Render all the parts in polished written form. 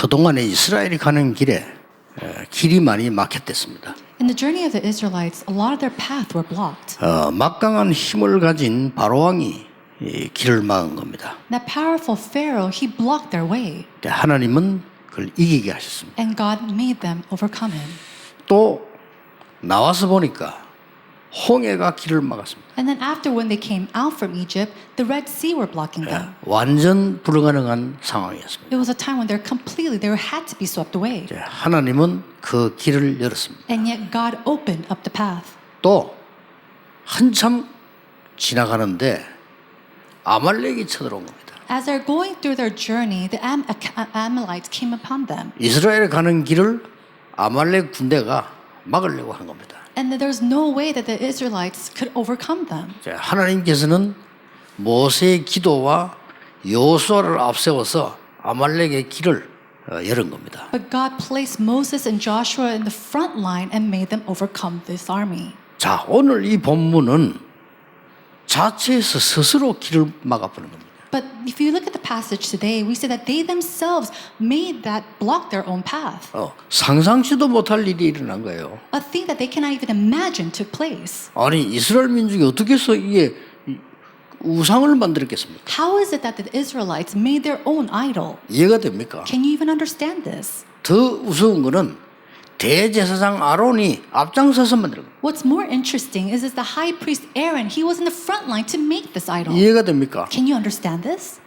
그동안에 이스라엘이 가는 길에 길이 많이 막혔댔습니다. In the journey of the Israelites, a lot of their path were blocked. 막강한 힘을 가진 바로 왕이 이 길을 막은 겁니다. That powerful Pharaoh, he blocked their way, 하나님은 그걸 이기게 하셨습니다. and God made them overcome him. 또 나와서 보니까 홍해가 길을 막았습니다. And then after when they came out from Egypt, the Red Sea were blocking them. 완전 불가능한 상황이었습니다. It was a time when they had to be swept away. 하나님은 그 길을 열었습니다. And yet God opened up the path. 또 한참 지나가는데 아말렉이 쳐들어온 겁니다. As they're going through their journey, the Amalekites came upon them. 이스라엘에 가는 길을 아말렉 군대가 막으려고 한 겁니다. And there's no way that the Israelites could overcome them. 하나님께서는 모세의 기도와 여호수아를 앞세워서 아말렉의 길을 열은 겁니다. But God placed Moses and Joshua in the front line and made them overcome this army. 자, 오늘 이 본문은 자체에서 스스로 길을 막아버린 겁니다. But if you look at the passage today, we see that they themselves made that block their own path. 상상치도 못할 일이 일어난 거예요. A thing that they cannot even imagine took place. 아니 이스라엘 민족이 어떻게 해서 이게 우상을 만들었겠습니까? How is it that the Israelites made their own idol? 이해가 됩니까? Can you even understand this? 더 우스운 거는 대제사장 아론이 앞장서서 만든 거예요. What's more interesting is the high priest Aaron, he was in the front line to make this idol. 이해가 됩니까? Can you understand this?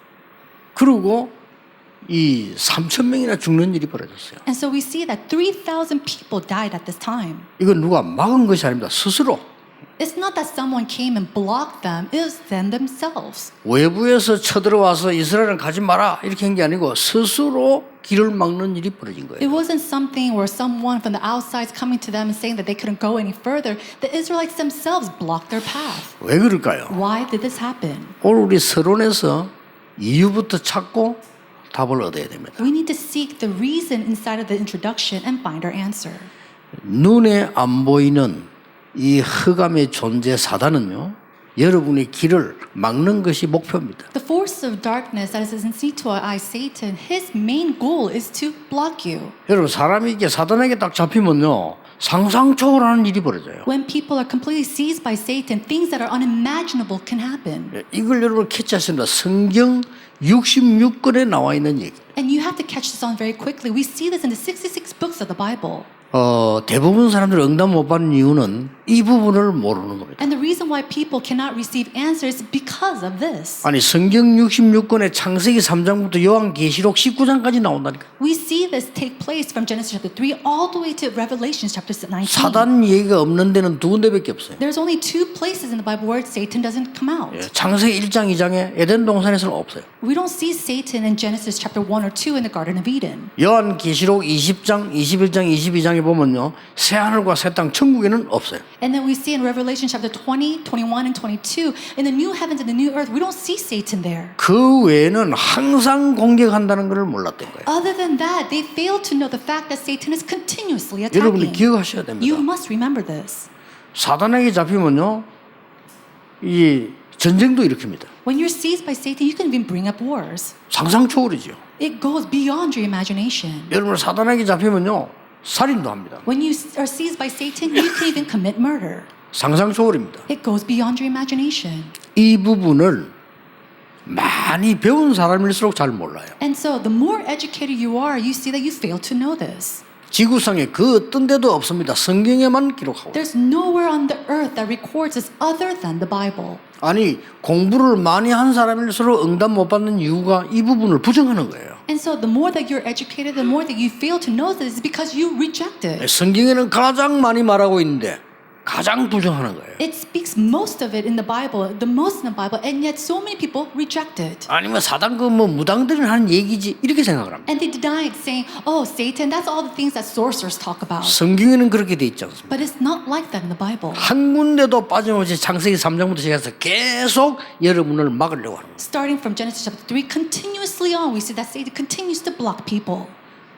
그리고 이 3천 명이나 죽는 일이 벌어졌어요. And so we see that 3,000 people died at this time. 이건 누가 막은 것이 아닙니다. 스스로. It's not that someone came and blocked them, it was them themselves. 외부에서 쳐들어와서 이스라엘은 가지 마라 이렇게 한 게 아니고 스스로 길을 막는 일이 벌어진 It 거예요. wasn't something where someone from the outside is coming to them and saying that they couldn't go any further. The Israelites themselves blocked their path. 왜 그럴까요? Why did this happen? 오늘 우리 서론에서 이유부터 찾고 답을 얻어야 됩니다. We need to seek the reason inside of the introduction and find our answer. 눈에 안 보이는 이 흑암의 존재 사단은요, 여러분의 길을 막는 것이 목표입니다. The force of darkness that is unseen to our eyes, Satan, his main goal is to block you. 여러분 사람이 이게 사단에게 딱 잡히면요, 상상 초월하는 일이 벌어져요. When people are completely seized by Satan, things that are unimaginable can happen. 이걸 여러분 캐치하십니다. 성경 66권에 나와 있는 얘기. And you have to catch this on very quickly. We see this in the 66 books of the Bible. 대부분 사람들이 응답 못 받는 이유는 이 부분을 모르는 겁니다. And the reason why people cannot receive answers is because of this. 아니 성경 66권에 창세기 3장부터 요한계시록 19장까지 나온다니까. We see this take place from Genesis chapter 3 all the way to Revelation chapter 19. 사단 얘기가 없는 데는 두 군데밖에 없어요. There's only two places in the Bible where Satan doesn't come out. 창세기 1장 2장에 에덴 동산에서는 없어요. We don't see Satan in Genesis chapter 1 or 2 in the Garden of Eden. 요한계시록 20장, 21장, 22장에 보면요, 새 하늘과 새 땅 천국에는 없어요. And then we see in Revelation chapter 20, 21, and 22, in the new heavens and the new earth, we don't see Satan there. 그 외에는 항상 공격한다는 것을 몰랐던 거예요. Other than that, they fail to know the fact that Satan is continuously 여러분이 attacking. 기억하셔야 됩니다. You must remember this. 사단에게 잡히면요, 이 전쟁도 일으킵니다. When you're seized by Satan, you can even bring up wars. 상상 초월이죠. It goes beyond your imagination. 여러분 사단에게 잡히면요, 살인도 합니다. When you are seized by Satan, you can even commit murder. 상상 초월입니다. It goes beyond your imagination. 이 부분을 많이 배운 사람일수록 잘 몰라요. And so, the more educated you are, you see that you fail to know this. 지구상에 그 어떤 데도 없습니다. 성경에만 기록하고. There's nowhere on the earth that records this other than the Bible. 아니 공부를 많이 한 사람일수록 응답 못 받는 이유가 이 부분을 부정하는 거예요. And so the more that you're educated, the more that you fail to know this is because you reject it. 성경에는 가장 많이 말하고 있는데 가장 부정하는 거예요. It speaks most of it in the Bible, the most in the Bible, and yet so many people reject it. 아니면 사단 그 뭐 무당들이 하는 얘기지 이렇게 생각을 합니다. And they deny it, saying, "Oh, Satan, that's all the things that sorcerers talk about." 성경에는 그렇게 돼 있지 않습니다. But it's not like that in the Bible. 한 군데도 빠짐없이 창세기 3장부터 시작해서 계속 여러분을 막으려고 하는 거예요. Starting from Genesis chapter 3, continuously on, we see that Satan continues to block people.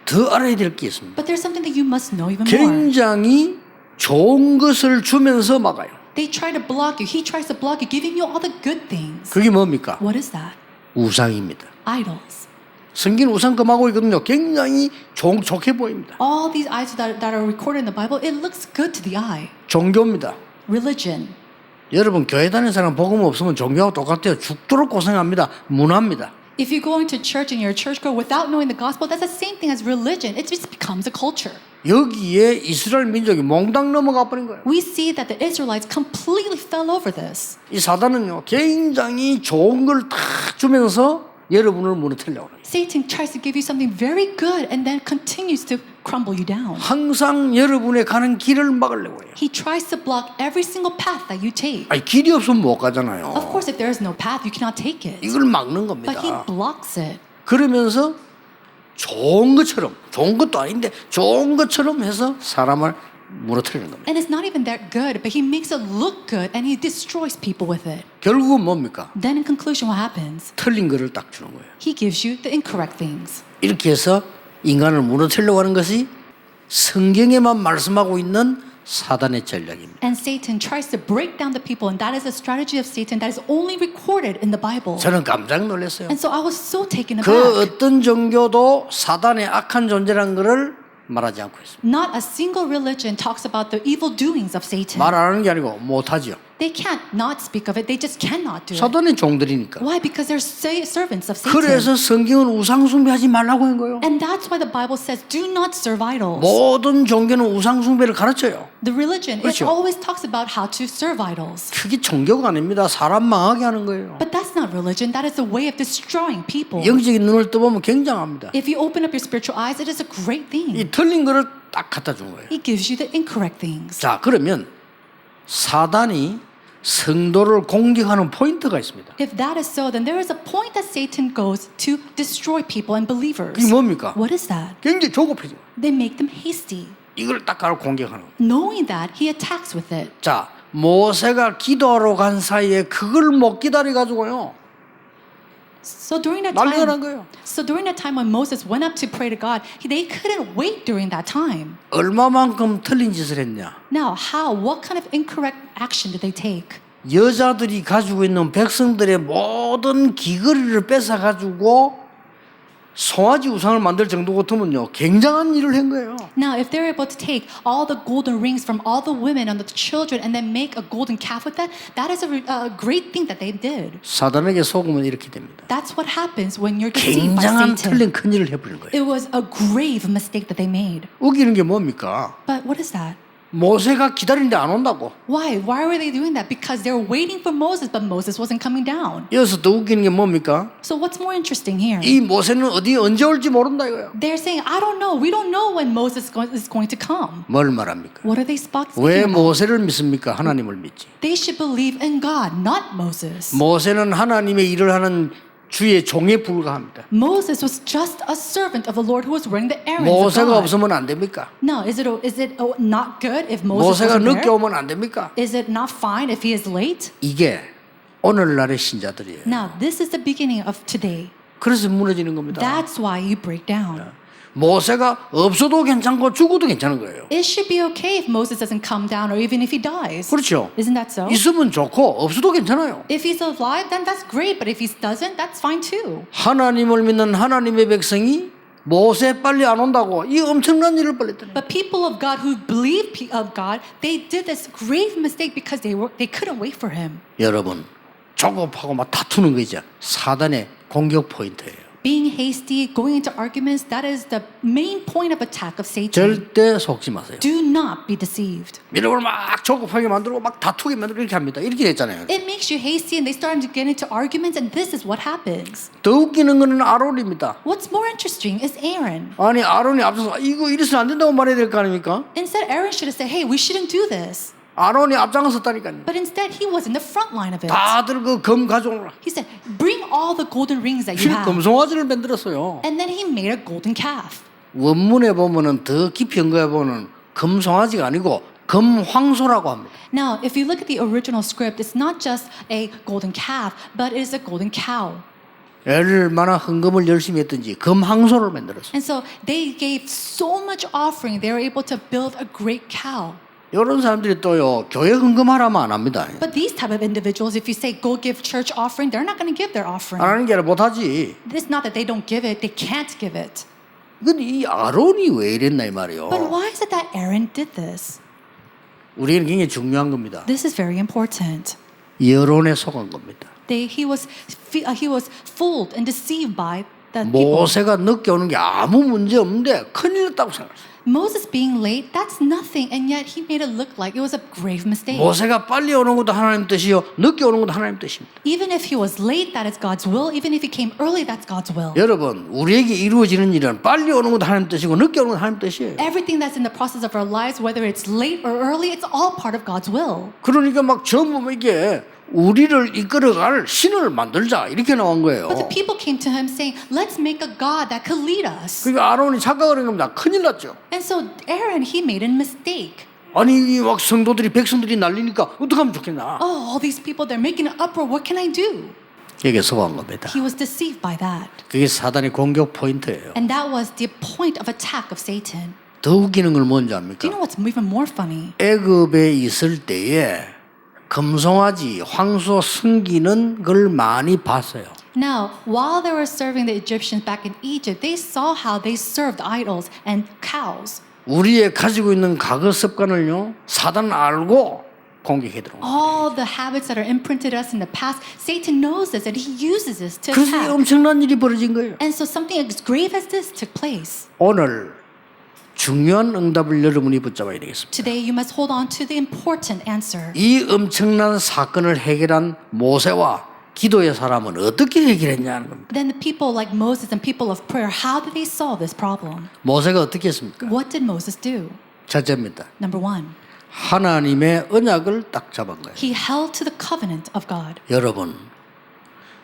더 알아야 될 게 있습니다. But there's something that you must know even more. 굉장히 좋은 것을 주면서 막아요. They try to block you. He tries to block you, giving you all the good things. 그게 뭡니까? What is that? 우상입니다. Idols. 성경 우상금하고 있거든요. 굉장히 좋게 보입니다. All these idols that are recorded in the Bible, it looks good to the eye. 종교입니다. Religion. 여러분 교회 다니는 사람 복음 없으면 종교하고 똑같아요. 죽도록 고생합니다. 문화입니다. If you go into church and you're a churchgoer without knowing the gospel, that's the same thing as religion. It just becomes a culture. 여기에 이스라엘 민족이 몽땅 넘어가 버린 거예요. We see that the Israelites completely fell over this. 이 사단은요 굉장히 좋은 걸 다 주면서 여러분을 무너뜨리려고 해요. Satan tries to give you something very good and then continues to crumble you down. 항상 여러분의 가는 길을 막으려고 해요. He tries to block every single path that you take. 아니 길이 없으면 못 가잖아요. Of course, if there is no path, you cannot take it. 이걸 막는 But he 겁니다. blocks it. 그러면서 좋은 것처럼 좋은 것도 아닌데 좋은 것처럼 해서 사람을 무너뜨리는 겁니다. And it's not even that good, but he makes it look good and he destroys people with it. 결국은 뭡니까? Then in conclusion, what happens? 틀린 거를 딱 주는 거예요. He gives you the incorrect things. 이렇게 해서 인간을 무너뜨리려고 하는 것이 성경에만 말씀하고 있는 사단의 전략입니다. And Satan tries to break down the people, and that is a strategy of Satan that is only recorded in the Bible. 저는 깜짝 놀랐어요. And so I was so taken 그 aback. 어떤 종교도 사단의 악한 존재라는 것을 말하지 않고 있습니다. Not a single religion talks about the evil doings of Satan. 말 안 하는 게 아니고 못하죠. They can't not speak of it. They just cannot do it. 사단의 종들이니까. Why? Because they're servants of Satan. 그래서 성경은 우상 숭배하지 말라고 한 거예요. And that's why the Bible says, do not serve idols. 모든 종교는 우상 숭배를 가르쳐요. The religion, it 그렇죠. always talks about how to serve idols. 그게 종교가 아닙니다. 사람 망하게 하는 거예요. But that's not religion. That is a way of destroying people. 영적인 눈을 떠보면 굉장합니다. If you open up your spiritual eyes, it is a great thing. 이 틀린 거를 딱 갖다 준 거예요. He gives you the incorrect things. 자, 그러면 사단이 성도를 공격하는 포인트가 있습니다. If that is so, then there is a point that Satan goes to destroy people and believers. 이게 뭡니까? What is that? 굉장히 조급해져. They make them hasty. 이걸 딱 가로 공격하는 거예요. Knowing that, he attacks with it. 자, 모세가 기도하러 간 사이에 그걸 못 기다려 가지고요. So during that 난리가 난 time, 거예요. so during that time when Moses went up to pray to God, they couldn't wait during that time. 얼마만큼 틀린 짓을 했냐? Now, how? What kind of incorrect action did they take? 여자들이 가지고 있는 백성들의 모든 귀걸이를 뺏어 가지고 송아지 우상을 만들 정도 같으면요 굉장한 일을 한 거예요. Now, if they're able to take all the golden rings from all the women and the children and then make a golden calf with that, that is a great thing that they did. 사단에게 속으면 이렇게 됩니다. That's what happens when you're deceived by 굉장한 Satan. 틀린 큰 일을 해버린 거예요. It was a grave mistake that they made. 웃기는 게 뭡니까? But what is that? 모세가 기다리는데 안 온다고. Why? Why were they doing that? Because they were waiting for Moses, but Moses wasn't coming down. 여기서 더 웃기는 게 뭡니까? So what's more interesting here? 이 모세는 어디 언제 올지 모른다 이거예요. They're saying, I don't know. We don't know when Moses is going to come. 뭘 말합니까? What are they 왜 speaking about? 모세를 믿습니까? 하나님을 믿지. They should believe in God, not Moses. 모세는 하나님의 일을 하는 주의 종에 불과합니다. Moses was just a servant of the Lord who was wearing the errands of 모세가 God. 없으면 안 됩니까? No, is it not good if Moses 모세가 wasn't 늦게 there? 오면 안 됩니까? Is it not fine if he is late? 이게 오늘날의 신자들이에요. Now, this is the beginning of today. 그래서 무너지는 겁니다. That's why you break down. 모세가 없어도 괜찮고 죽어도 괜찮은 거예요. It should be okay if Moses doesn't come down or even if he dies. 그렇죠. Isn't that so? 있으면 좋고 없어도 괜찮아요. If he's alive, then that's great. But if he doesn't, that's fine too. 하나님을 믿는 하나님의 백성이 모세 빨리 안 온다고 이 엄청난 일을 벌였더니 But people of God who believe of God, they did this grave mistake because they couldn't wait for him. 여러분 조급하고 막 다투는 거 있죠. 사단의 공격 포인트예요. Being hasty, going into arguments, that is the main point of attack of Satan. 절대 속지 마세요. Do not be deceived. 여러분을 막 조급하게 만들고 막 다투게 만들고 이렇게 합니다. 이렇게 됐잖아요. It makes you hasty and they start to get into arguments and this is what happens. 더 웃기는 거는 아론입니다. What's more interesting is Aaron. 아니 아론이 앞서서 이거 이래서는 안 된다고 말해야 될 거 아닙니까? Instead, Aaron should have said, hey, we shouldn't do this. 아론이 앞장섰다니까요. But instead, he was in the front line of it. 다들 그 검 가져오라. He said, bring all the golden rings that you have. 금송아지를 만들었어요. And then he made a golden calf. 원문에 보면은 더 깊이 연구해 보면 금송아지가 아니고 금황소라고 합니다. Now, if you look at the original script, it's not just a golden calf, but it is a golden cow. 얼마나 헌금을 열심히 했든지 금황소를 만들었어요. And so they gave so much offering, they were able to build a great cow. 이런 사람들이 또요 교회 헌금하라면 안 합니다. But these type of individuals, if you say go give church offering, they're not going to give their 안 offering. 하는 게 아니라 못하지. It's not that they don't give it; they can't give it. 근데 이 아론이 왜 이랬나 이 말이요. But why is it that Aaron did this? 우리에게 굉장히 중요한 겁니다. This is very important. 여론에 속은 겁니다. He was fooled and deceived by the people. 모세가 늦게 오는 게 아무 문제 없는데 큰일 났다고 생각했어요. Moses being late, that's nothing, and yet he made it look like it was a grave mistake. 모세가 빨리 오는 것도 하나님 뜻이요 늦게 오는 것도 하나님 뜻입니다. Even if he was late, that is God's will. Even if he came early, that's God's will. 여러분 우리에게 이루어지는 일은 빨리 오는 것도 하나님 뜻이고 늦게 오는 것도 하나님 뜻이에요. Everything that's in the process of our lives, whether it's late or early, it's all part of God's will. 그러니까 막 전부 이게 우리를 이끌어갈 신을 만들자 이렇게 나온 거예요. But the people came to him saying, let's make a God that could lead us. 그러니까 아론이 착각을 한 겁니다. 큰일 났죠. And so Aaron, he made a mistake. 아니 막 성도들이 백성들이 난리니까 어떻게 하면 좋겠나. Oh, all these people, they're making an uproar. What can I do? 여기에 속한 겁니다. He was deceived by that. 그게 사단의 공격 포인트예요. And that was the point of attack of Satan. 더 웃기는 걸 뭔지 Do you 압니까? know what's even more funny? 애굽에 있을 때에 금송아지 황소 숨기는 걸 많이 봤어요. Now, while they were serving the Egyptians back in Egypt, they saw how they served idols and cows. 우리의 가지고 있는 과거 습관을요 사단은 알고 공격해 들어옵니다. All the habits that are imprinted us in the past, Satan knows this and he uses this to 그래서 attack. 엄청난 일이 벌어진 거예요. And so something as grave as this took place. 오늘 중요한 응답을 여러분이 붙잡아야 되겠습니다. Today, you must hold on to the important answer. 이 엄청난 사건을 해결한 모세와 기도의 사람은 어떻게 해결했냐는 겁니다. Then the people like Moses and people of prayer, how did they solve this problem? 모세가 어떻게 했습니까? What did Moses do? 첫째입니다. Number one, 하나님의 언약을 딱 잡은 거예요. he held to the covenant of God. 여러분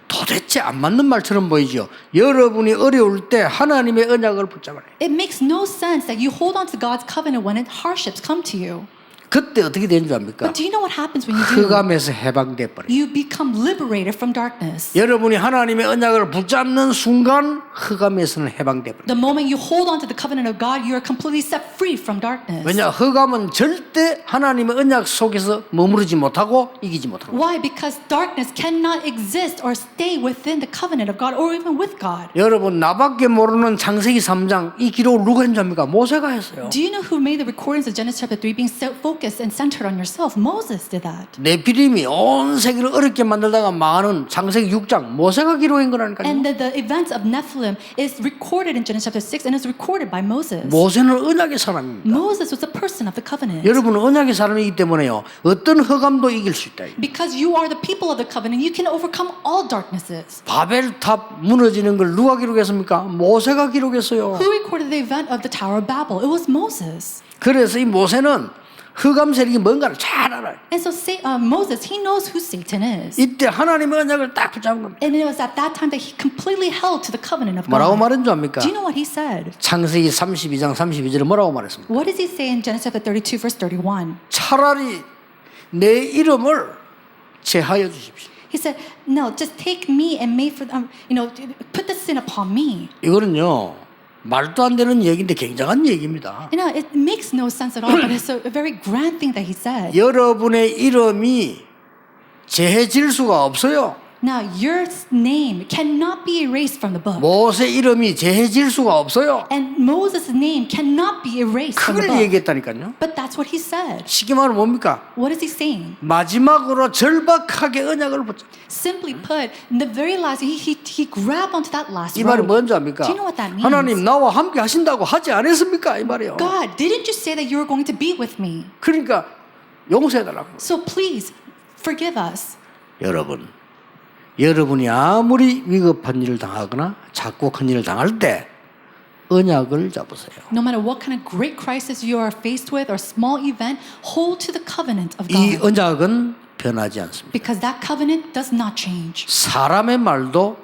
도대체 안 맞는 말처럼 보이죠. 여러분이 어려울 때 하나님의 언약을 붙잡아야 해요. It makes no sense that you hold on to God's covenant when hardships come to you. 그때 어떻게 되는 줄 압니까? But do you know what happens when you do? 흑암에서 해방돼 버려요. You become liberated from darkness. 여러분이 하나님의 언약을 붙잡는 순간 흑암에서는 해방돼 버려요. The moment you hold on to the covenant of God, you are completely set free from darkness. 왜냐 흑암은 절대 하나님의 언약 속에서 머무르지 못하고 이기지 못하고. Why? Because darkness cannot exist or stay within the covenant of God or even with God. 여러분 나밖에 모르는 창세기 3장 이 기록을 누가 했는지 압니까? 모세가 했어요. Do you know who made the recordings of Genesis chapter 3 being so focused and centered on yourself? Moses did that. 네피림이 온 세계를 어렵게 만들다가 망하는 창세기 6장 모세가 기록한 거라니까요. And the events of Nephilim is recorded in Genesis chapter 6 and is recorded by Moses. 모세는 언약의 사람입니다. Moses was a person of the covenant. 여러분은 언약의 사람이기 때문에요. 어떤 흑암도 이길 수 있다. Because you are the people of the covenant, you can overcome all darknesses. 바벨탑 무너지는 걸 누가 기록했습니까? 모세가 기록했어요. Who recorded the event of the Tower of Babel? It was Moses. 그래서 이 모세는 흑암 세력이 뭔가를 잘 알아요. And so Moses, he knows who Satan is. 이때 하나님의 언약을 딱 붙잡은 겁니다. And it was at that time that he completely held to the covenant of 뭐라고 God. 말한 줄 압니까? Do you know what he said? 창세기 32장 32절에 뭐라고 말했습니까? What does he say in Genesis chapter 32 verse 31? 차라리 내 이름을 제하여 주십시오. He said, no, just take me and make for put the sin upon me. 이거는요 말도 안 되는 얘기인데 굉장한 얘기입니다. You know, it makes no sense at all, but it's a very grand thing that he said. 여러분의 이름이 제해질 수가 없어요. Now, your name cannot be erased from the book. 모세 이름이 제해질 수가 없어요. And Moses' name cannot be erased from the 그걸 book. 얘기했다니까요. But that's what he said. 쉽게 말하면 뭡니까? What is he saying? 마지막으로 절박하게 언약을 붙잡. Simply put, in the very last, he grabbed onto that last 이 말이 rope. 뭔지 압니까? Do you know what that means? 하나님 나와 함께 하신다고 하지 않았습니까? 이 말이에요. God, didn't you say that you were going to be with me? 그러니까 용서해달라고. So please, forgive us. 여러분이 아무리 위급한 일을 당하거나 자꾸 큰 일을 당할 때 언약을 잡으세요. No matter what kind of great crisis you are faced with or small event, hold to the covenant of 이 God. 언약은 변하지 않습니다. Because that covenant does not change. 사람의 말도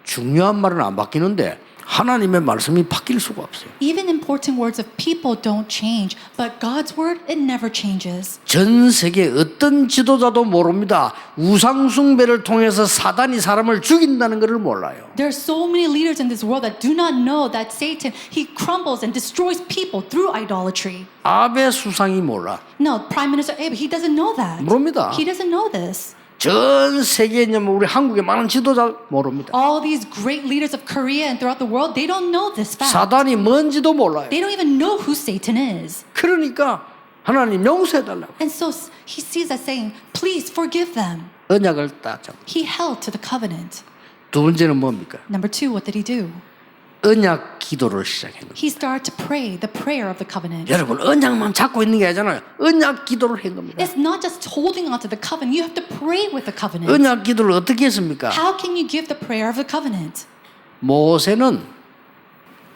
중요한 말은 안 바뀌는데 하나님의 말씀이 바뀔 수가 없어요. Even important words of people don't change, but God's word, it never changes. 전 세계 어떤 지도자도 모릅니다. 우상 숭배를 통해서 사단이 사람을 죽인다는 것을 몰라요. There are so many leaders in this world that do not know that Satan, he crumbles and destroys people through idolatry. 아베 수상이 몰라. No, Prime Minister Abe, he doesn't know that. 모릅니다. He doesn't know this. 전 세계에 있는 우리 한국의 많은 지도자 모릅니다. All these great leaders of Korea and throughout the world, they don't know this fact. 사단이 뭔지도 몰라요. They don't even know who Satan is. 그러니까 하나님 용서해달라고. And so he sees us saying, please forgive them. 언약을 딱 잡고. He held to the covenant. 두 번째는 뭡니까? Number two, what did he do? 언약 기도를 시작했는 He started to pray the prayer of the covenant. 여러분 언약만 잡고 있는 게 아니잖아요. 언약 기도를 한 겁니다. It's not just holding on to the covenant. You have to pray with the covenant. 언약 기도를 어떻게 했습니까? How can you give the prayer of the covenant? 모세는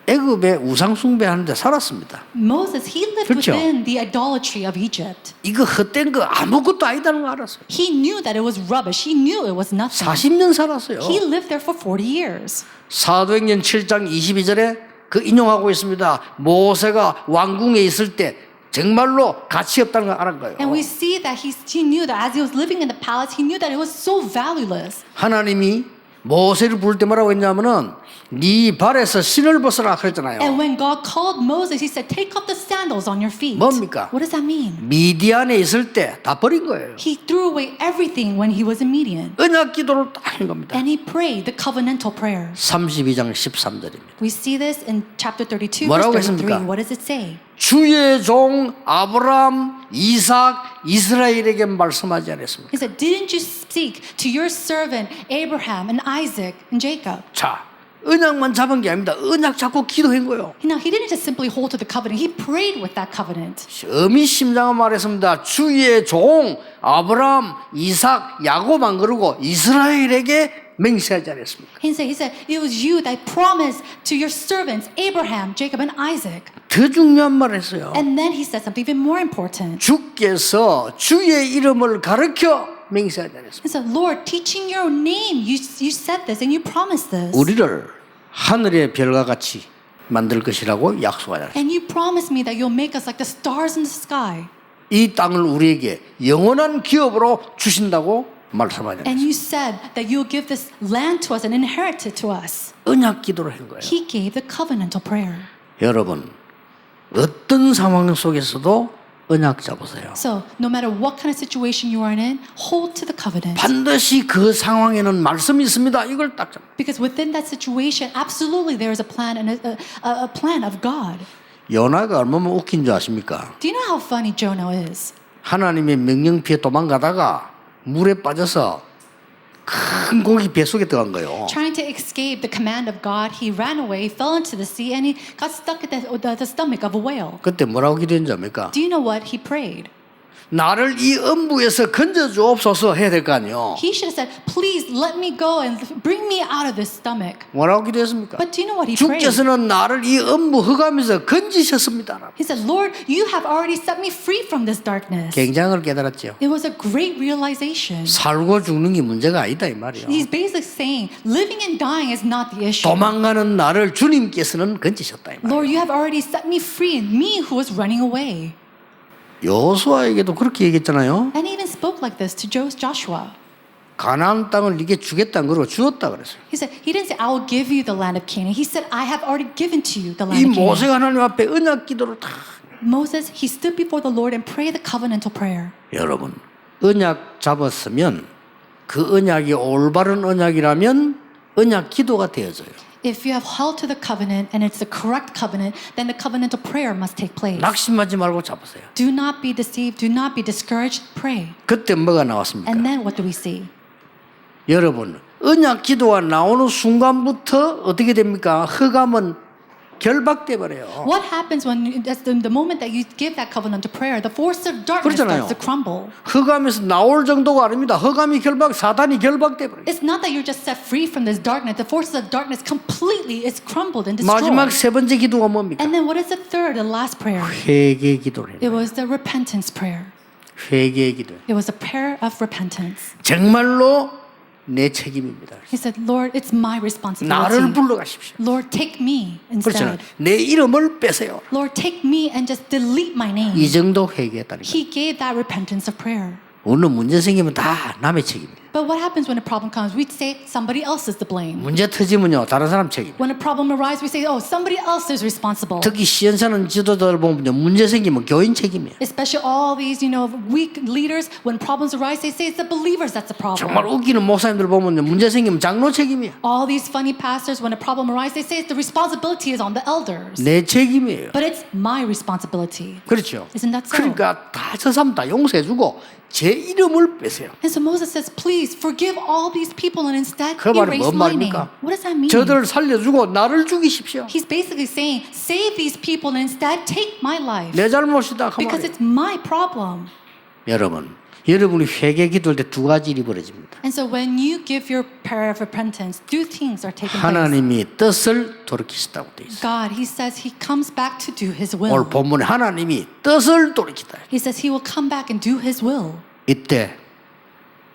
애굽에 우상 숭배하는데 살았습니다. Moses, he lived 그렇죠. within the idolatry of Egypt. 이거 헛된 거 아무것도 아니다는 거 알았어요. He knew that it was rubbish. He knew it was nothing. 40년 살았어요. He lived there for 40 years. 사도행전 7장 22절에 그 인용하고 있습니다. 모세가 왕궁에 있을 때 정말로 가치 없다는 걸 알은 거예요. And we see that he knew that as he was living in the palace, he knew that it was so valueless. 하나님이 모세를 부를 때 뭐라고 했냐면은 네 발에서 신을 벗어라 그랬잖아요. And when God called Moses, he said, take off the sandals on your feet. 뭡니까? What does that mean? 미디안에 있을 때 다 버린 거예요. He threw away everything when he was in Midian. 언약 기도를 딱 한 겁니다. And he prayed the covenantal prayer. 32장 13절입니다. We see this in chapter 32, 뭐라고 verse 33. 했습니까? What does it say? 주의 종 아브람, 이삭, 이스라엘에게 말씀하지 않았습니까? He said, didn't you speak to your servant Abraham and Isaac and Jacob? 자, 언약만 잡은 게 아닙니다. 언약 잡고 기도한 거예요. Now, he didn't just simply hold to the covenant. He prayed with that covenant. 어미심장한 말했습니다. 주의 종 아브람, 이삭, 야곱 안 그러고 이스라엘에게 맹세하지 않았습니까? He said, it was you that promised to your servants Abraham, Jacob, and Isaac. 더 중요한 말을 했어요. And then he said something even more important. 주께서 주의 이름을 가르쳐 맹세하지 않았습니까? He said, Lord, teaching your name, you said this and you promised this. 우리를 하늘의 별과 같이 만들 것이라고 약속하지 않았습니까? And you promised me that you'll make us like the stars in the sky. 이 땅을 우리에게 영원한 기업으로 주신다고 말씀하지 And 않았습니까? you said that you'll give this land to us and inherit it to us. 언약 기도를 한 거예요. He gave the covenantal prayer. 여러분 어떤 상황 속에서도 언약 잡으세요. So, no matter what kind of situation you are in, hold to the covenant. 반드시 그 상황에는 말씀이 있습니다. 이걸 딱 잡. Because within that situation, absolutely there is a plan and a plan of God. 요나가 얼마나 웃긴 줄 아십니까? Do you know how funny Jonah is? 하나님의 명령 피해 도망가다가 물에 빠져서 큰 고기 뱃속에 들어간 거예요. Trying to escape the command of God, he ran away, fell into the sea, and he got stuck at the stomach of a whale. 그때 뭐라고 기도했는지 압니까? Do you know what he prayed? 나를 이 음부에서 건져주옵소서 해야 될 거 아니에요. He should have said, please let me go and bring me out of this stomach. 뭐라고 기도했습니까? But do you know what he prayed? 주께서는 나를 이 음부 흑암에서 건지셨습니다. He said, Lord, you have already set me free from this darkness. 굉장을 깨달았죠. It was a great realization. 살고 죽는 게 문제가 아니다 이 말이에요. He's basically saying, living and dying is not the issue. 도망가는 나를 주님께서는 건지셨다 이 말이에요. Lord, you have already set me free, and me who was running away. 여호수아에게도 그렇게 얘기했잖아요. And he even spoke like this to Joshua. 가나안 땅을 네게 주겠다는 거로 주었다 그랬어요. He said, he didn't say, I will give you the land of Canaan. He said, I have already given to you the 이 land of Canaan. 모세가 하나님 앞에 언약 기도를 다. Moses, he stood before the Lord and prayed the covenantal prayer. 여러분 언약 잡았으면 그 언약이 올바른 언약이라면 언약 기도가 되어져요. If you have held to the covenant and it's the correct covenant, then the covenantal prayer must take place. 낙심하지 말고 잡으세요. Do not be deceived. Do not be discouraged. Pray. 그때 뭐가 나왔습니까? And then what do we see? 여러분 언약 기도가 나오는 순간부터 어떻게 됩니까? 흑암은 결박돼 버려요. What happens when that's the moment that you give that covenantal prayer, the force of darkness 그렇잖아요. starts to crumble. 흑암에서 나올 정도가 아닙니다. 흑암이 사단이 결박돼 버려요. It's not that you're just set free from this darkness. The forces of darkness completely is crumbled and destroyed. 마지막 세 번째 기도가 뭡니까? And then what is the third and last prayer? 회개 기도를 It 해요. was the repentance prayer. 회개 기도. It was a prayer of repentance. 정말로 내 책임입니다. He said, Lord, it's my 나를 responsibility. 불러가십시오. Lord, take me 그렇잖아요. instead. 내 이름을 빼세요. Lord, take me and just delete my 이 name. 정도 회개했다니까. He gave that repentance of prayer. 오늘 문제 생기면 다 남의 책임이에요. But what happens when a problem comes? We say somebody else is to blame. 문제 터지면요 다른 사람 책임이에요. When a problem arises, we say, oh, somebody else is responsible. 특히 시연사는 지도자들 보면요 문제 생기면 교인 책임이에요. Especially all these, weak leaders, when problems arise, they say it's the believers that's the 정말 problem. 웃기는 목사님들 보면요 문제 생기면 장로 책임이에요. All these funny pastors, when a problem arises, they say the responsibility is on the elders. 내 책임이에요. But it's my responsibility. 그렇죠. Isn't that so? 그러니까 다 저 사람 다 용서해주고 제 이름을 빼세요. And so Moses says, please forgive all these people and instead 그 말은 erase 뭔 my name. 말입니까? What does that mean? 저들을 살려주고 나를 죽이십시오. He's basically saying, save these people and instead take my life. 내 잘못이다. 그 Because 말이에요. it's my problem. 여러분이 회개 기도할 때 두 가지 일이 벌어집니다. And so when you give your prayer of repentance, two things are taking place. 하나님이 뜻을 돌이키시다고 되어 있어요. God, he says he comes back to do his 오늘 will. 본문에 하나님이 뜻을 돌이키다. He says he will come back and do his will. 이때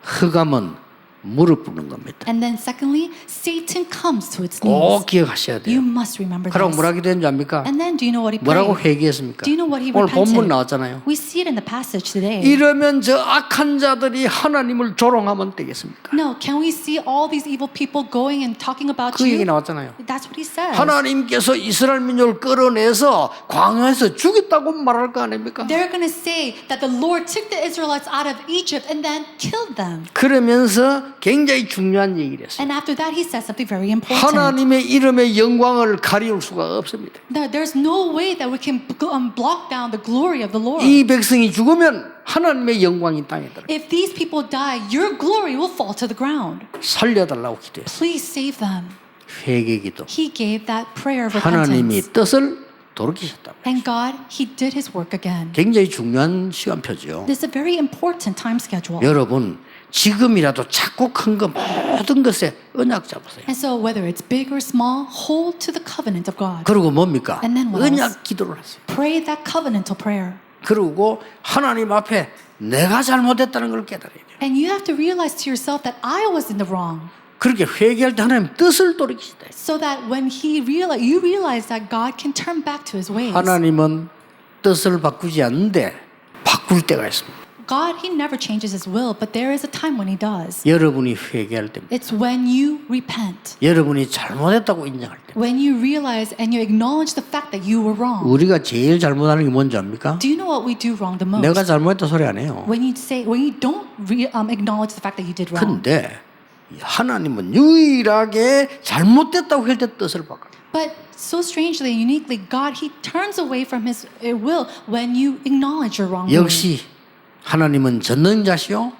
흑암은 무릎 꿇는 겁니다. And then secondly, Satan comes to its 꼭 knees. 기억하셔야 You 돼요. must remember 그럼 this. 뭐라고 되는지 압니까? And then do you know what he 뭐라고 prayed? 회개했습니까? Do you know what he 오늘 본문 repented? 나왔잖아요. We see it in the passage today. 이러면 저 악한 자들이 하나님을 조롱하면 되겠습니까? No, can we see all these evil people going and talking about 그 얘기 you? 나왔잖아요. That's what he says. 하나님께서 이스라엘 민족을 끌어내서 광야에서 죽였다고 말할 거 아닙니까? They're going to say that the Lord took the Israelites out of Egypt and then killed them. 그러면서 굉장히 중요한 얘기를 했어요. And after that, he says something very important. 하나님의 이름의 영광을 가리울 수가 없습니다. There's no way that we can block down the glory of the Lord. 이 백성이 죽으면 하나님의 영광이 땅에 들어. If these people die, your glory will fall to the ground. 살려달라고 기도했어요. Please save them. 회개기도. He gave that prayer of 하나님이 repentance. 뜻을 돌이키셨다. And God, he did his work again. 굉장히 중요한 시간표죠. This is a very important time schedule. 여러분 지금이라도 작고 큰 거 모든 것에 언약 잡으세요. And so whether it's big or small, hold to the covenant of God. 그리고 뭡니까? And then what else? 언약 기도를 하세요. Pray that covenantal prayer. 그리고 하나님 앞에 내가 잘못했다는 걸 깨달아야 돼요. And you have to realize to yourself that I was in the wrong. 그렇게 회개할 때 하나님 뜻을 돌이키시다. So that when you realize that God can turn back to his ways. 하나님은 뜻을 바꾸지 않는데 바꿀 때가 있습니다. God, he never changes his will, but there is a time when he does. 여러분이 회개할 때입니다. It's when you repent. 여러분이 잘못했다고 인정할 때. When you realize and you acknowledge the fact that you were wrong. 우리가 제일 잘못하는 게 뭔지 압니까? Do you know what we do wrong the most? 내가 잘못했다 소리 안 해요. When you don't acknowledge the fact that you did wrong. 근데 하나님은 유일하게 잘못됐다고 할 때 뜻을 바꿔요. But so strangely and uniquely, God, he turns away from his will when you acknowledge your wrongdoing. 역시 하나님은 전능자시요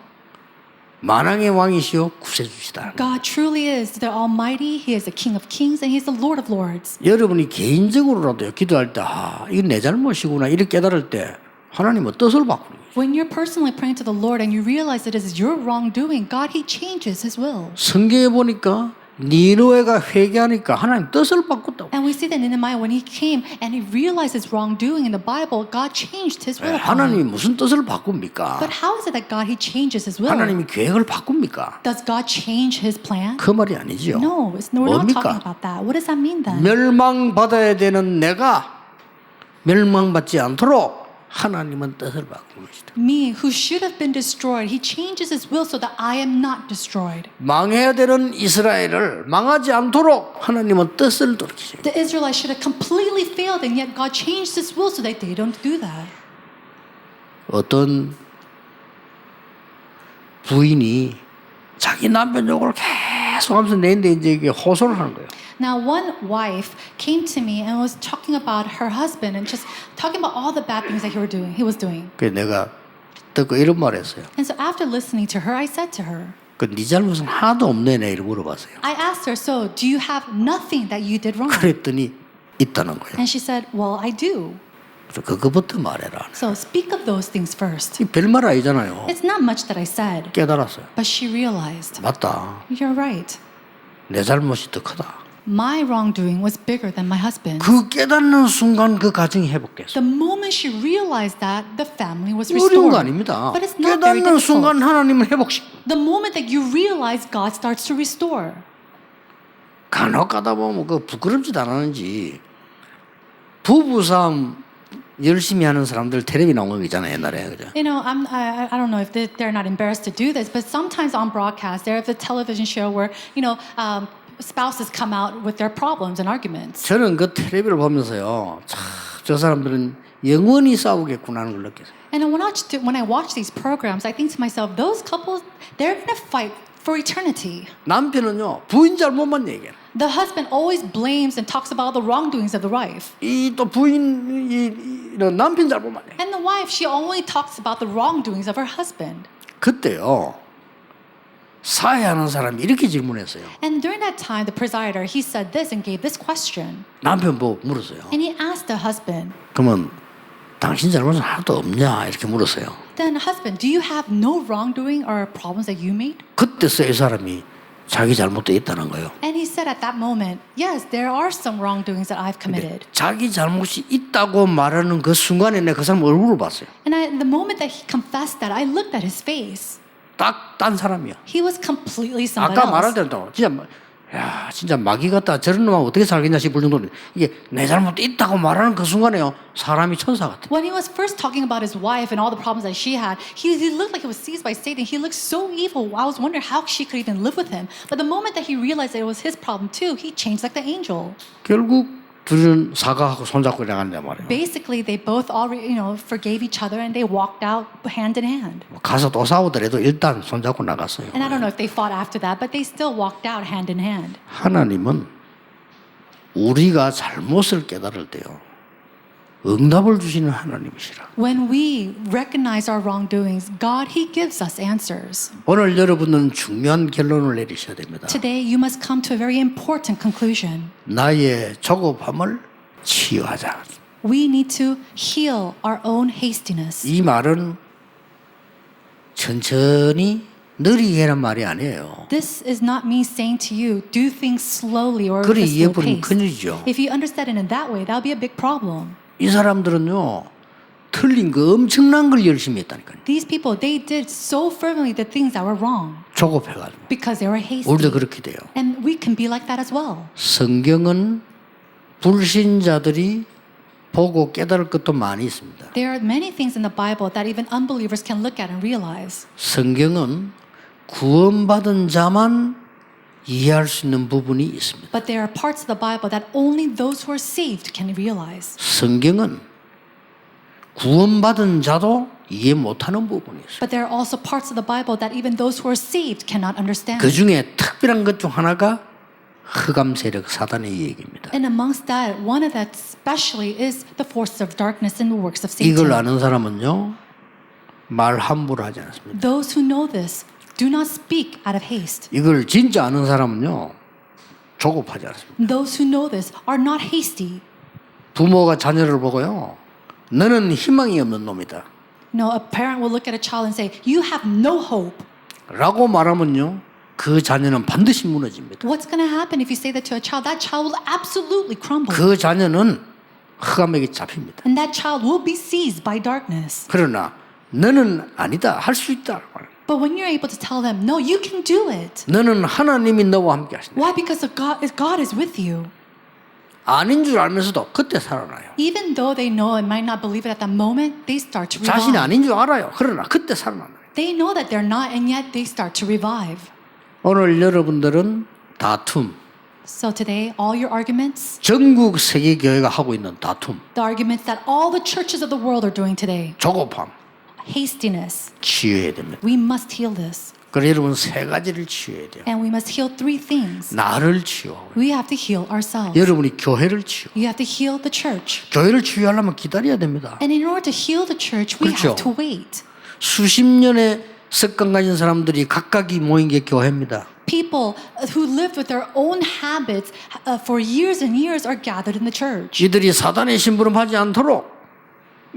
만왕의 왕이시요 구세주시다. God truly is the Almighty. He is the King of Kings and He is the Lord of Lords. 여러분이 개인적으로라도 기도할 때 이건 내 잘못이구나 이렇게 깨달을 때 하나님은 뜻을 바꾸는 거예요. When you're personally praying to the Lord and you realize it is your wrongdoing, God, He changes His will. 성경에 보니까 니느웨가 회개하니까 하나님 뜻을 바꿨다고. And we see that Nehemiah, when he came and he realized his wrongdoing in the Bible, God changed His will. upon him. 하나님이 무슨 뜻을 바꿉니까? But how is it that God, He changes His will? 하나님이 계획을 바꿉니까? Does God change His plan? 그 말이 아니죠. No, we're not 뭡니까? talking about that. What does that mean then? 멸망받아야 되는 내가 멸망받지 않도록 하나님은 뜻을 바꾸는 것이다. Me, who should have been destroyed, He changes His will so that I am not destroyed. 망해야 되는 이스라엘을 망하지 않도록 하나님은 뜻을 돌이키십니다. The Israelites should have completely failed, and yet God changed His will so that they don't do that. 어떤 부인이 자기 남편 욕을 계속 하면서 내는데 이제 이게 호소를 하는 거예요. Now, one wife came to me and was talking about her husband and just talking about all the bad things that he was doing. 그래서 내가 듣고 이런 말을 했어요. And so after listening to her, I said to her, 네 잘못은 하나도 없네 내를 물어봤어요. I asked her, so do you have nothing that you did wrong? 그랬더니 있다는 거예요. And she said, well, I do. 그래서 그거부터 말해라. So speak of those things first. 이 별말 아니잖아요. It's not much that I said, 깨달았어요. but she realized, 맞다. you're right. 내 잘못이 더 크다. My wrongdoing was bigger than my husband. 그 깨닫는 순간 그 가정이 회복됐어요. The moment she realized that, the family was 어려운 거 restored. 아닙니다. But it's not very 깨닫는 difficult. 순간 하나님은 회복시켜. The moment that you realize, God starts to restore. 간혹 가다 보면 그 부끄럽지도 않았는지 부부싸움 열심히 하는 사람들 텔레비 나온 거 있잖아요 옛날에 그죠? You know, I don't know if they're not embarrassed to do this, but sometimes on broadcast, there's a television show where, spouses come out with their problems and arguments. 저는 그 텔레비를 보면서요, 저 사람들은 영원히 싸우겠구나 하는 걸 느꼈어요. And when I watch these programs, I think to myself, those couples, they're going to fight for eternity. 남편은요 부인 잘못만 얘기해요. The husband always blames and talks about the wrongdoings of the wife. 이 또 부인이 남편 잘못만 얘기해요. And the wife, she only talks about the wrongdoings of her husband. 그때요 사회하는 사람이 이렇게 질문했어요. And during that time, the presider, he said this and gave this question. 남편 보고 물었어요. And he asked the husband, 그러면 당신 잘못은 하나도 없냐 이렇게 물었어요. then husband, do you have no wrongdoing or problems that you made? 그때서 이 사람이 자기 잘못도 있다는 거예요. And he said at that moment, yes, there are some wrongdoings that I've committed. 자기 잘못이 있다고 말하는 그 순간에 내가 그 사람 얼굴을 봤어요. And the moment that he confessed that, I looked at his face. 딱 딴 사람이야. He was completely somebody 아까 말할 else. 때도 진짜 마귀 같다. 저런 놈하고 어떻게 살겠냐 싶을 정도로 이게 내 잘못 있다고 말하는 그 순간에요. 사람이 천사 같아. When he was first talking about his wife and all the problems that she had, he looked like he was seized by Satan. He looked so evil. I was wondering how she could even live with him. But the moment that he realized that it was his problem too, he changed like the angel. 결국 둘은 사과하고 손잡고 나간단 말이에요. Basically, they both already, forgave each other and they walked out hand in hand. 가서 또 싸우더라도 일단 손잡고 나갔어요. And I don't know if they fought after that, but they still walked out hand in hand. 하나님은 우리가 잘못을 깨달을 때요. 응답을 주시는 하나님이시라. When we recognize our wrongdoings, God, He gives us answers. 오늘 여러분은 중요한 결론을 내리셔야 됩니다. Today, you must come to a very important conclusion. 나의 조급함을 치유하자. We need to heal our own hastiness. 이 말은 천천히 느리게란 말이 아니에요. This is not me saying to you, do things slowly or 그리 with a slow 이해버리면 pace. 큰일이죠. If you understand it in that way, that'll be a big problem. 이 사람들은요 틀린 거 엄청난 걸 열심히 했다니까요. These people, they did so fervently the things that were wrong 조급해가지고. because they were hasty. 우리도 그렇게 돼요. And we can be like that as well. 성경은 불신자들이 보고 깨달을 것도 많이 있습니다. There are many things in the Bible that even unbelievers can look at and realize. 성경은 구원받은 자만 이해할 수 있는 부분이 있습니다. But there are parts of the Bible that only those who are saved can realize. 성경은 구원받은 자도 이해 못하는 부분이 있어요. But there are also parts of the Bible that even those who are saved cannot understand. 그 중에 특별한 것 중 하나가 흑암 세력 사단의 얘기입니다. And amongst that, one of that especially is the forces of darkness and the works of 이걸 Satan. 아는 사람은요 말 함부로 하지 않습니다. Those who know this do not speak out of haste. 이걸 진짜 아는 사람은요 조급하지 않습니다. Those who know this are not hasty. 부모가 자녀를 보고요 너는 희망이 없는 놈이다 No, a parent will look at a child and say, "You have no hope." 라고 말하면요 그 자녀는 반드시 무너집니다. What's going to happen if you say that to a child? That child will absolutely crumble. 그 자녀는 흑암에게 잡힙니다. And that child will be seized by darkness. 그러나 너는 아니다 할 수 있다. But when you're able to tell them, "No, you can do it." 너는 하나님이 너와 함께 하신다. Why? Because God is with you. 아닌 줄 알면서도 그때 살아나요. Even though they know and might not believe it at that moment, they start to 자신이 revive. 아닌 줄 알아요. 그러나 그때 살아나요. They know that they're not, and yet they start to revive. 오늘 여러분들은 다툼, So today, all your arguments, 전국 세계 교회가 하고 있는 다툼, the arguments that all the churches of the world are doing today, 조급함 hastiness, 치유해야 됩니다. we must heal this. 그래서 여러분 세 가지를 치유해야 돼요. And we must heal three things. 나를 치유하고 We have to heal ourselves. 여러분이 교회를 치유. You have to heal the church. 교회를 치유하려면 기다려야 됩니다. And in order to heal the church, we 그렇죠. have to wait. 수십 년의 습관 가진 사람들이 각각이 모인 게 교회입니다. People who lived with their own habits for years and years are gathered in the church. 이들이 사단의 심부름하지 않도록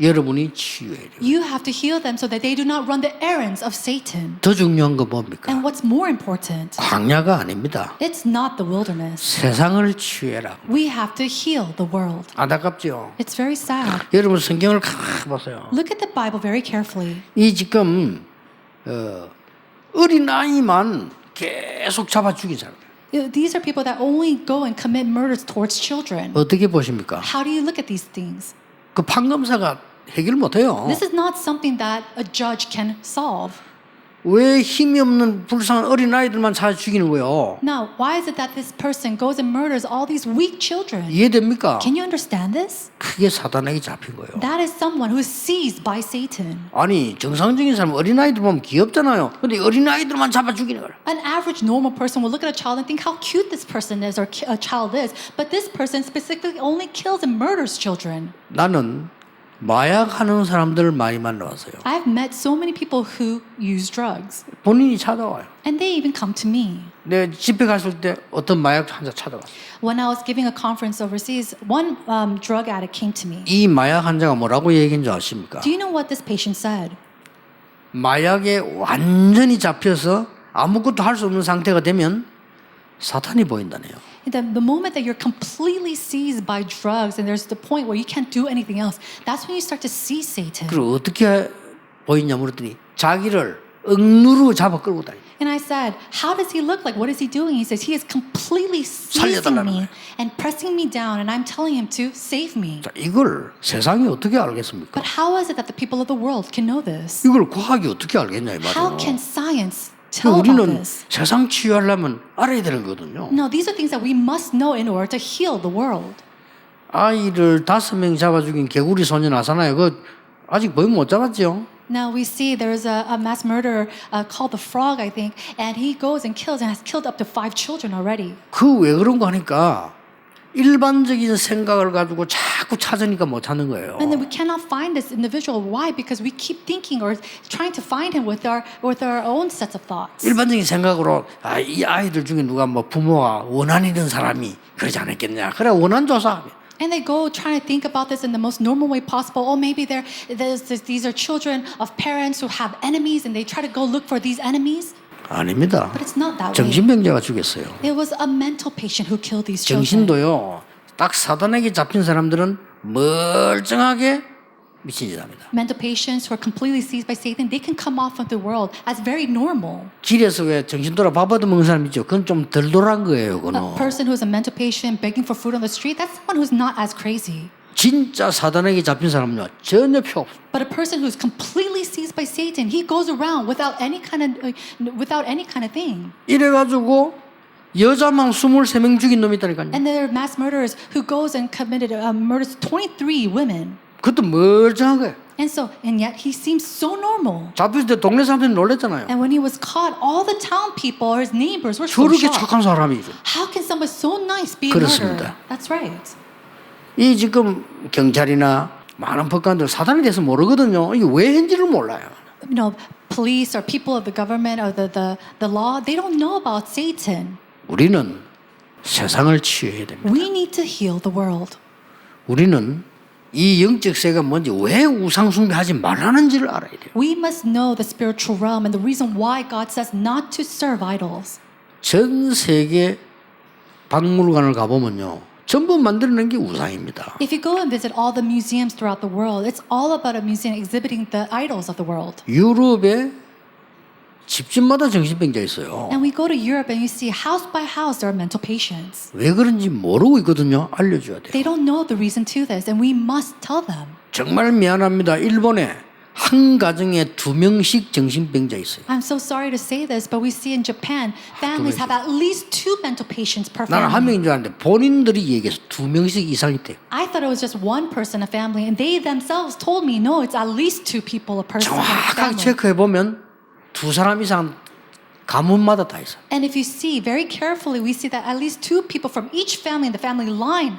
여러분이 치유해야 돼요. You have to heal them so that they do not run the errands of Satan. 더 중요한 건 뭡니까? And what's more important, 광야가 아닙니다. it's not the wilderness. 세상을 치유해라. We have to heal the world. 안타깝죠. It's very sad. 여러분 성경을 가만히 보세요. Look at the Bible very carefully. 이 지금 어린 아이만 계속 잡아 죽인 사람. These are people that only go and commit murders towards children. 어떻게 보십니까? How do you look at these things? 그 판검사가 해결 못해요. This is not something that a judge can solve. 왜 힘이 없는 불쌍한 어린 아이들만 찾아 죽이는 거예요? Now, why is it that this person goes and murders all these weak children? 이해됩니까? Can you understand this? 그게 사단에게 잡힌 거예요. That is someone who is seized by Satan. 아니 정상적인 사람 어린 아이들 보면 귀엽잖아요. 근데 어린 아이들만 잡아 죽이는 거예요. An average normal person will look at a child and think how cute this person is or a child is, but this person specifically only kills and murders children. 나는 마약하는 사람들을 많이 만나왔어요. I've met so many people who use drugs, 본인이 찾아와요. and they even come to me. 내 집에 갔을 때 어떤 마약 환자 찾아왔어요. When I was giving a conference overseas, one drug addict came to me. 이 마약 환자가 뭐라고 얘기한 줄 아십니까? Do you know what this patient said? 마약에 완전히 잡혀서 아무것도 할 수 없는 상태가 되면 사탄이 보인다네요. The moment that you're completely seized by drugs and there's the point where you can't do anything else, that's when you start to see Satan. 그리고 어떻게 보이냐 물었더니 자기를 억누르고 잡아 끌고 다니. And I said, how does he look like? What is he doing? He says, he is completely seizing 살려달라는 me 거예요. and pressing me down, and I'm telling him to save me. 자, 이걸 세상이 어떻게 알겠습니까? But how is it that the people of the world can know this? 이걸 과학이 어떻게 알겠냐 이 How 말이에요. can science tell about 우리는 this? 세상 치유하려면 알아야 되는 거거든요. No, these are things that we must know in order to heal the world. 아이를 5명 잡아 죽인 개구리 소년 아사나요. 그 아직 범인 못 잡았죠. Now we see there is a mass murderer called the Frog, I think, and he goes and kills and has killed up to 5 children already. 그 왜 그런 거 하니까 일반적인 생각을 가지고 자꾸 찾으니까 못 찾는 거예요. And then we cannot find this individual. Why? Because we keep thinking or trying to find him with our own sets of thoughts. 일반적인 생각으로 이 아이들 중에 누가 뭐 부모가 원한 있는 사람이 그러지 않았겠냐. 그래 원한 조사하면. And they go trying to think about this in the most normal way possible. Oh, maybe these are children of parents who have enemies, and they try to go look for these enemies. 아닙니다. But it's not that way. 정신병자가 죽였어요. It was a mental patient who killed these children. 정신도요. 딱 사단에게 잡힌 사람들은 멀쩡하게 미친 짓 합니다. Mental patients who are completely seized by Satan, they can come off of the world as very normal. 길에서 왜 정신 돌아 밥 얻어 먹는 사람 있죠. 그건 좀 덜 돌아간 거예요. A 그거는. person who's a mental patient begging for food on the street, that's someone who's not as crazy. 진짜 사단에게 잡힌 사람은요. 전혀 필요 없어요. But a person who's completely seized by Satan, he goes around without any kind of thing. 이래가지고 여자만 23명 죽인 놈이 있다니까요. And there are mass murderers who goes and committed murders 23 women. 그것도 멀쩡한 거예요. And yet he seems so normal. 잡혔을 때 동네 사람들이 놀랬잖아요. And when he was caught, all the town people or his neighbors were so 저렇게 shocked. 착한 사람이죠. How can someone so nice be a 그렇습니다. murderer? That's right. 이 지금 경찰이나 많은 법관들 사단에 대해서 모르거든요. 이게 왜 했는지를 몰라요. You know, police or people of the government or the law, they don't know about Satan. 우리는 세상을 치유해야 됩니다. We need to heal the world. 우리는 이 영적 세계가 뭔지 왜 우상 숭배하지 말라는지를 알아야 돼요. We must know the spiritual realm and the reason why God says not to serve idols. 전 세계 박물관을 가보면요. 전부 만들어낸 게 우상입니다. If you go and visit all the museums throughout the world, it's all about a museum exhibiting the idols of the world. 유럽에 집집마다 정신병자 있어요. And we go to Europe and you see house by house there are mental patients. 왜 그런지 모르고 있거든요. 알려줘야 돼요. They don't know the reason to this and we must tell them. 정말 미안합니다. 일본에 한 가정에 2명씩 정신병자 있어요. I'm so sorry to say this, but we see in Japan, families have at least 2 mental patients per 나는 한 family. 명인 줄 알았는데 본인들이 얘기해서 2명씩 이상 있대요. I thought it was just one person a family, and they themselves told me, no, it's at least 2 people a person. a 정확하게 family. 체크해보면 2사람 이상 가문마다 다 있어요. And if you see very carefully, we see that at least 2 people from each family in the family line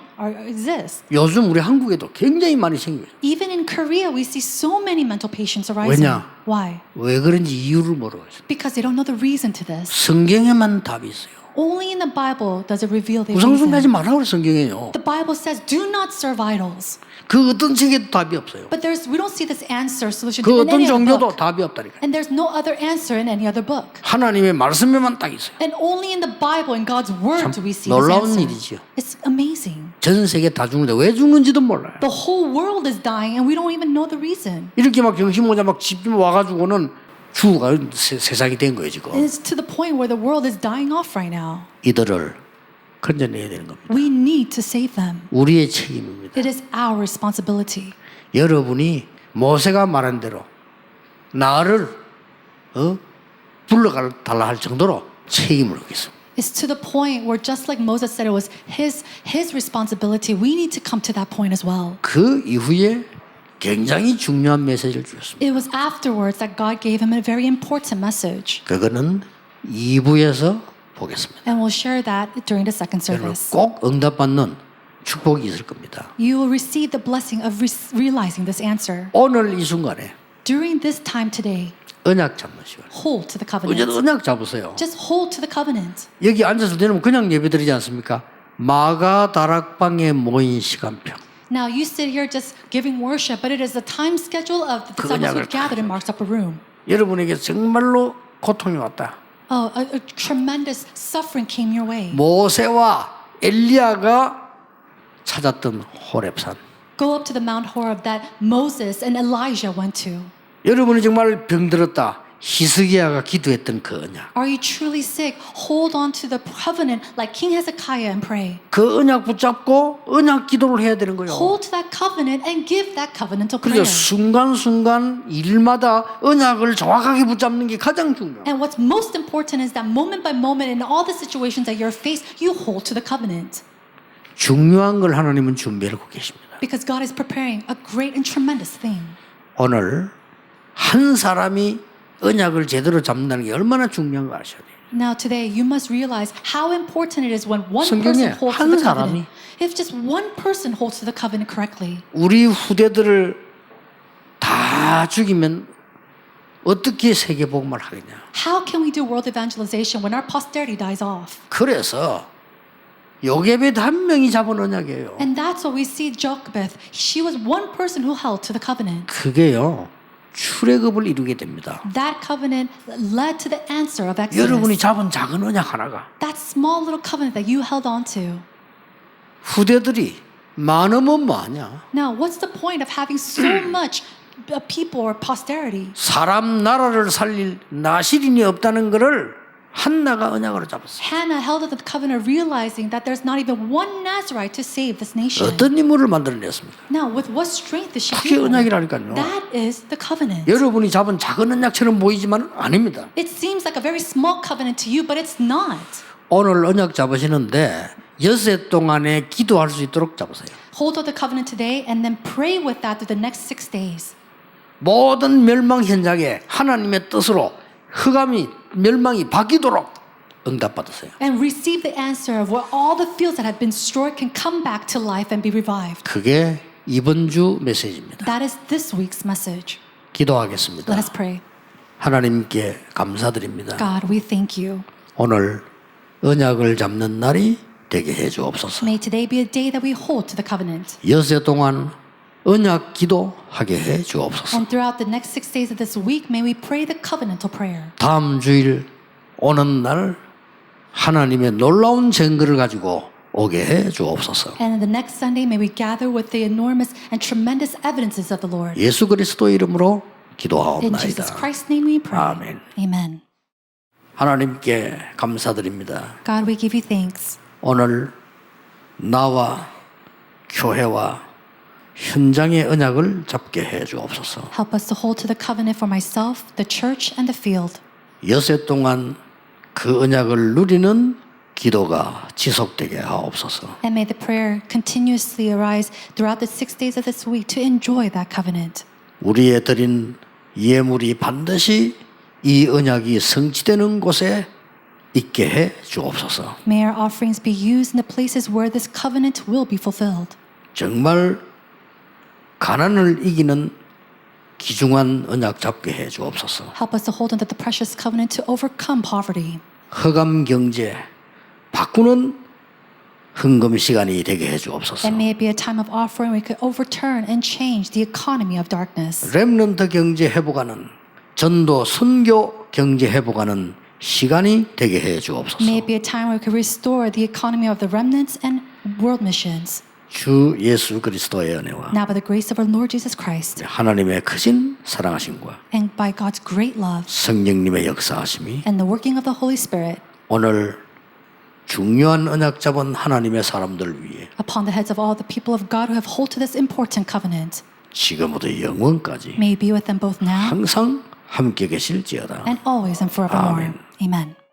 exist. 요즘 우리 한국에도 굉장히 많이 생겨요. Even in Korea, we see so many mental patients arising. 왜냐? Why? 왜 그런지 이유를 모르겠어요. Because they don't know the reason to this. 성경에만 답이 있어요. Only in the Bible does it reveal the 우상숭배하지 reason. 말라고 그래 성경에요. The Bible says, do not serve idols. 그 어떤 세계도 답이 없어요. But we don't see this answer solution 그 in 어떤 any other 종교도 book. 답이 없다니까. And there's no other answer in any other book. 하나님의 말씀에만 딱 있어요. And only in the Bible, in God's Word, do we see this 놀라운 answer. 일이지요. It's amazing. 전 세계 다 죽는데 왜 죽는지도 몰라요. The whole world is dying, and we don't even know the reason. 이렇게 막 정신모자 막 집중 와가지고는 죽어가 세상이 된 거예요 지금. And it's to the point where the world is dying off right now. 이들을 건져내야 되는 겁니다. We need to save them. 우리의 책임입니다. It is our responsibility. 여러분이 모세가 말한 대로 나를 불러달라 할 정도로 책임을 하겠습니다. It's to the point where just like Moses said it was his responsibility, we need to come to that point as well. 그 이후에 굉장히 중요한 메시지를 주셨습니다. It was afterwards that God gave him a very important message. 그거는 2부에서 보겠습니다. And we'll share that during the second 여러분 service. 꼭 응답받는 축복이 있을 겁니다. You will receive the blessing of realizing this answer. 오늘 이 순간에 During this time today, 언약 잡는 시간. hold to the 어제 covenant. 언약 잡으세요. Just hold to the covenant. 여기 앉아서 되면 그냥 예배드리지 않습니까? 마가 다락방에 모인 시간표. Now you sit here just giving worship, but it is the time schedule of the disciples who gathered in Mark's upper room. 여러분에게 정말로 고통이 왔다. Oh, a tremendous suffering came your way. 모세와 엘리야가 찾았던 호렙산. Go up to the Mount Horeb that Moses and Elijah went to. 여러분이 정말 병들었다. 히스기야가 기도했던 그 언약. Are you truly sick? Hold on to the covenant like King Hezekiah and pray. 그 언약 붙잡고 언약 기도를 해야 되는 거예요. Hold to that covenant and give that covenantal 그래서 prayer. 순간순간 일마다 언약을 정확하게 붙잡는 게 가장 중요해요. And what's most important is that moment by moment in all the situations that you're faced, you hold to the covenant. 중요한 걸 하나님은 준비하고 계십니다. Because God is preparing a great and tremendous thing. 오늘 한 사람이 언약을 제대로 잡는다는 게 얼마나 중요한 거 아셔야 돼요. Now today you must realize how important it is when one 성경에 person holds to 한 the 사람이 covenant. If just one person holds to the covenant correctly, 우리 후대들을 다 죽이면 어떻게 세계복음을 하겠냐. how can we do world evangelization when our posterity dies off? 그래서 요게벳 한 명이 잡은 언약이에요. And that's what we see Jochebed. She was one person who held to the covenant. 그게요 출애굽을 이루게 됩니다. That covenant led to the answer of 여러분이 Exodus. 잡은 작은 언약 하나가 That small little covenant that you held on to. 후대들이 많으면 뭐하냐. Now, what's the point of having so much people or posterity? 사람 나라를 살릴 나시린이 없다는 것을 한나가 언약으로 잡았어요. Hannah held to the covenant realizing that there's not even one Nazarite to save this nation. 어떤 인물을 만들어냈습니까? Now, with what strength does she 그게 do that? 언약이라니까요. That is the covenant. 여러분이 잡은 작은 언약처럼 보이지만 아닙니다. It seems like a very small covenant to you, but it's not. 오늘 언약 잡으시는데 엿새 동안에 기도할 수 있도록 잡으세요. Hold of the covenant today and then pray with that through the next 6 days. 모든 멸망 현장에 하나님의 뜻으로 흑암이 멸망이 바뀌도록 응답받으세요. And receive the answer of where all the fields that have been destroyed can come back to life and be revived. 그게 이번 주 메시지입니다. That is this week's message. 기도하겠습니다. Let us pray. 하나님께 감사드립니다. God, we thank you. 오늘 언약을 잡는 날이 되게 해 주옵소서. May today be a day that we hold to the covenant. 엿새 동안 언약 기도하게 해 주옵소서. And throughout the next 6 days of this week, may we pray the covenantal prayer. 다음 주일 오는 날 하나님의 놀라운 증거를 가지고 오게 해 주옵소서. And in the next Sunday, may we gather with the enormous and tremendous evidences of the Lord. 예수 그리스도 이름으로 In 기도하옵나이다. Jesus Christ's name we pray. 아멘. Amen. 하나님께 감사드립니다. God, we give you thanks. 오늘 나와 교회와 현장의 언약을 잡게 해 주옵소서. Help us to hold to the covenant for myself, the church, and the field. 엿새 동안 그 언약을 누리는 기도가 지속되게 하옵소서. And may the prayer continuously arise throughout the 6 days of this week to enjoy that covenant. 우리의 드린 예물이 반드시 이 언약이 성취되는 곳에 있게 해 주옵소서. May our offerings be used in the places where this covenant will be fulfilled. 정말 가난을 이기는 귀중한 언약 잡게 해 주옵소서. Help us to hold on to the precious covenant to overcome poverty. 흑암 경제 바꾸는 흥금 시간이 되게 해 주옵소서. And may it be a time of offering where we could overturn and change the economy of darkness. 렘넌트 경제 회복하는 전도 선교 경제 회복하는 시간이 되게 해 주옵소서. May it be a time where we could restore the economy of the remnants and world missions. 주 예수 그리스도의 은혜와 Now by the grace of our Lord Jesus Christ 하나님의 크신 사랑하심과 and by God's great love 성령님의 역사하심이 and the working of the Holy Spirit 오늘 중요한 언약 잡은 하나님의 사람들 위해 upon the heads of all the people of God who have hold to this important covenant 지금부터 영원까지 may be with them both now 항상 함께 계실지어다. and always and forevermore. Amen. Amen.